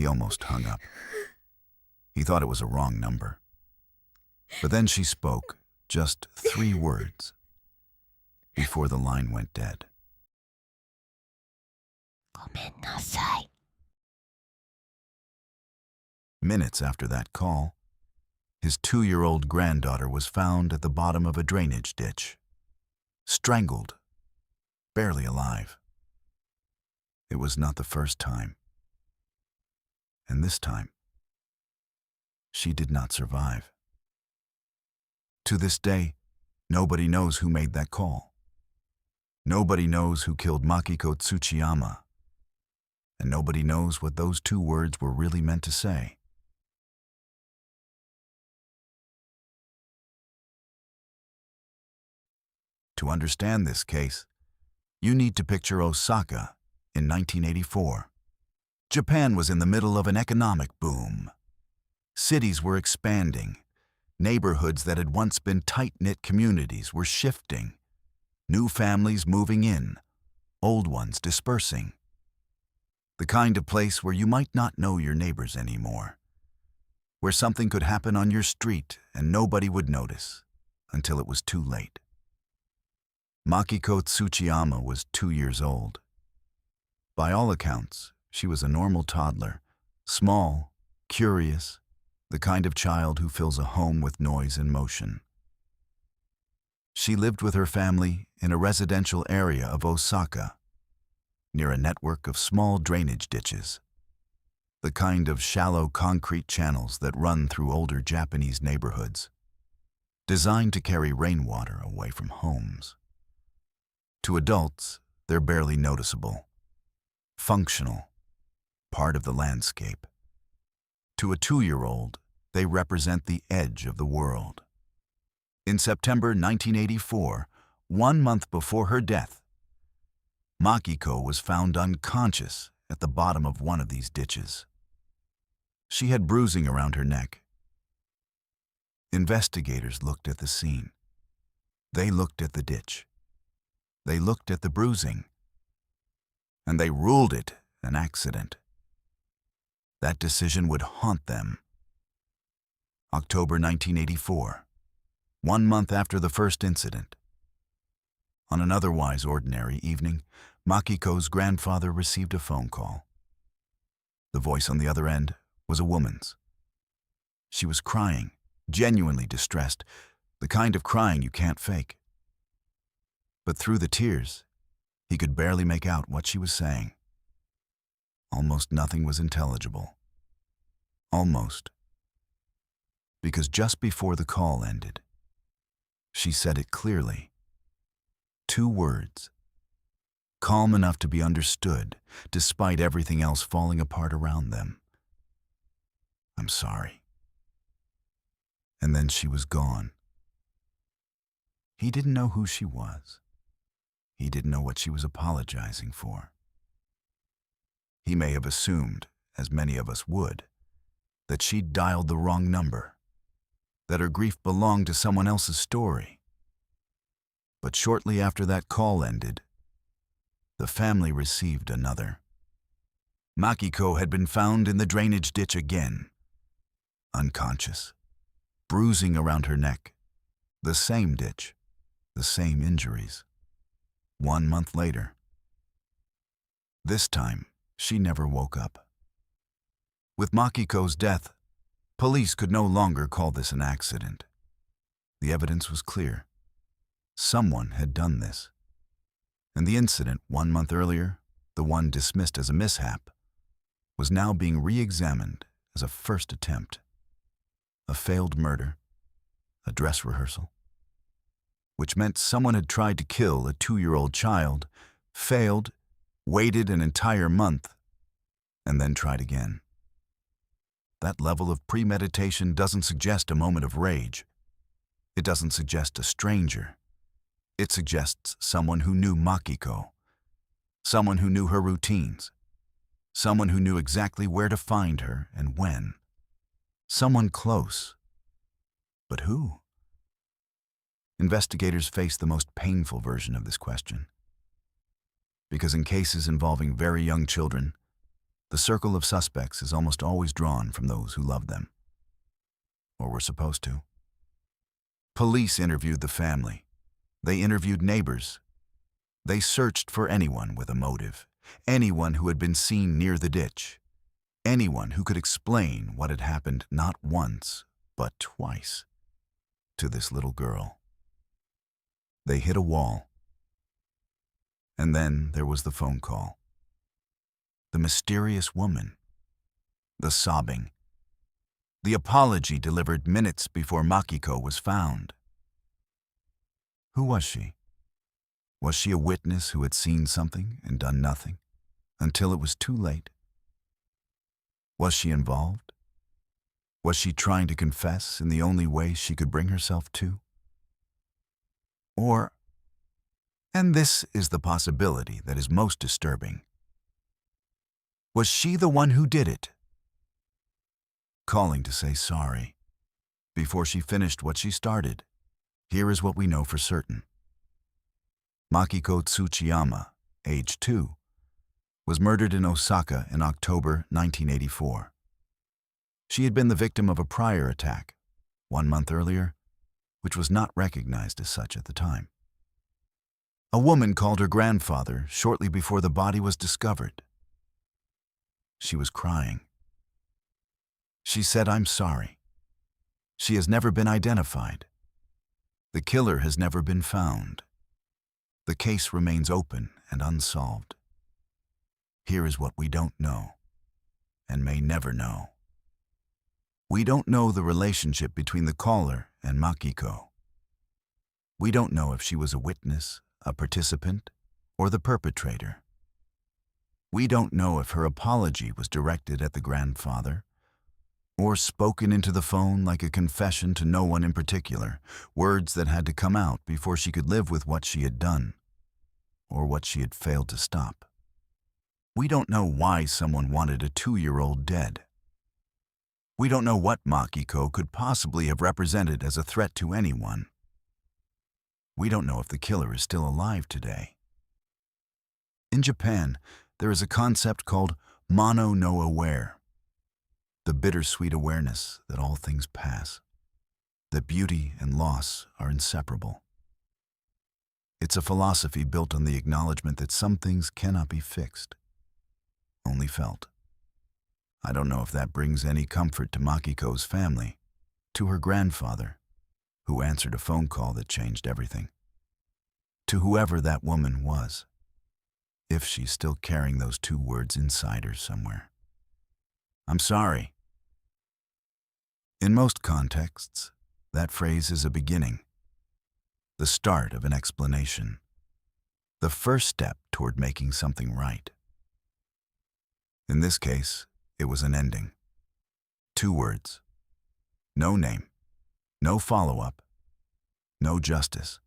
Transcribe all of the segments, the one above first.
He almost hung up. He thought it was a wrong number. But then she spoke just 3 words before the line went dead. ごめんなさい。 Minutes after that call, his 2-year-old granddaughter was found at the bottom of a drainage ditch, strangled, barely alive. It was not the first time. And this time, she did not survive. To this day, nobody knows who made that call. Nobody knows who killed Makiko Tsuchiyama. And nobody knows what those 2 words were really meant to say. To understand this case, you need to picture Osaka in 1984. Japan was in the middle of an economic boom. Cities were expanding. Neighborhoods that had once been tight-knit communities were shifting. New families moving in, old ones dispersing. The kind of place where you might not know your neighbors anymore. Where something could happen on your street and nobody would notice until it was too late. Makiko Tsuchiyama was 2 years old. By all accounts, she was a normal toddler, small, curious, the kind of child who fills a home with noise and motion. She lived with her family in a residential area of Osaka, near a network of small drainage ditches, the kind of shallow concrete channels that run through older Japanese neighborhoods, designed to carry rainwater away from homes. To adults, they're barely noticeable, functional, part of the landscape. To a 2-year-old, they represent the edge of the world. In September 1984, 1 month before her death, Makiko was found unconscious at the bottom of one of these ditches. She had bruising around her neck. Investigators looked at the scene. They looked at the ditch. They looked at the bruising. And they ruled it an accident. That decision would haunt them. October 1984, 1 month after the first incident. On an otherwise ordinary evening, Makiko's grandfather received a phone call. The voice on the other end was a woman's. She was crying, genuinely distressed, the kind of crying you can't fake. But through the tears, he could barely make out what she was saying. Almost nothing was intelligible. Almost. Because just before the call ended, she said it clearly. 2 words. Calm enough to be understood, despite everything else falling apart around them. I'm sorry. And then she was gone. He didn't know who she was. He didn't know what she was apologizing for. He may have assumed, as many of us would, that she'd dialed the wrong number, that her grief belonged to someone else's story. But shortly after that call ended, the family received another. Makiko had been found in the drainage ditch again, unconscious, bruising around her neck, the same ditch, the same injuries. 1 month later. This time, she never woke up. With Makiko's death, police could no longer call this an accident. The evidence was clear. Someone had done this. And the incident 1 month earlier, the one dismissed as a mishap, was now being re-examined as a first attempt. A failed murder, a dress rehearsal, which meant someone had tried to kill a 2-year-old child, failed, waited an entire month, and then tried again. That level of premeditation doesn't suggest a moment of rage. It doesn't suggest a stranger. It suggests someone who knew Makiko, someone who knew her routines, someone who knew exactly where to find her and when. Someone close. But who? Investigators face the most painful version of this question. Because in cases involving very young children, The circle of suspects is almost always drawn from those who love them. Or were supposed to. Police interviewed the family. They interviewed neighbors. They searched for anyone with a motive, anyone who had been seen near the ditch, anyone who could explain what had happened not once, but twice, to this little girl. They hit a wall. And then there was the phone call. The mysterious woman. The sobbing. The apology delivered minutes before Makiko was found. Who was she? Was she a witness who had seen something and done nothing until it was too late? Was she involved? Was she trying to confess in the only way she could bring herself to? Or, and this is the possibility that is most disturbing, was she the one who did it? Calling to say sorry before she finished what she started. Here is what we know for certain. Makiko Tsuchiyama, age 2, was murdered in Osaka in October 1984. She had been the victim of a prior attack, 1 month earlier, which was not recognized as such at the time. A woman called her grandfather shortly before the body was discovered. She was crying. She said, "I'm sorry." She has never been identified. The killer has never been found. The case remains open and unsolved. Here is what we don't know, and may never know. We don't know the relationship between the caller and Makiko. We don't know if she was a witness, a participant, or the perpetrator. We don't know if her apology was directed at the grandfather, or spoken into the phone like a confession to no one in particular, words that had to come out before she could live with what she had done, or what she had failed to stop. We don't know why someone wanted a 2-year-old dead. We don't know what Makiko could possibly have represented as a threat to anyone. We don't know if the killer is still alive today. In Japan, there is a concept called mono no aware, the bittersweet awareness that all things pass, that beauty and loss are inseparable. It's a philosophy built on the acknowledgement that some things cannot be fixed, only felt. I don't know if that brings any comfort to Makiko's family, to her grandfather, who answered a phone call that changed everything, to whoever that woman was, if she's still carrying those 2 words inside her somewhere. I'm sorry. In most contexts, that phrase is a beginning, the start of an explanation, the first step toward making something right. In this case, it was an ending. 2 words. No name, no follow-up, no justice.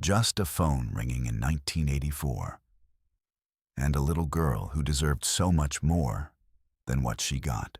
Just a phone ringing in 1984, and a little girl who deserved so much more than what she got.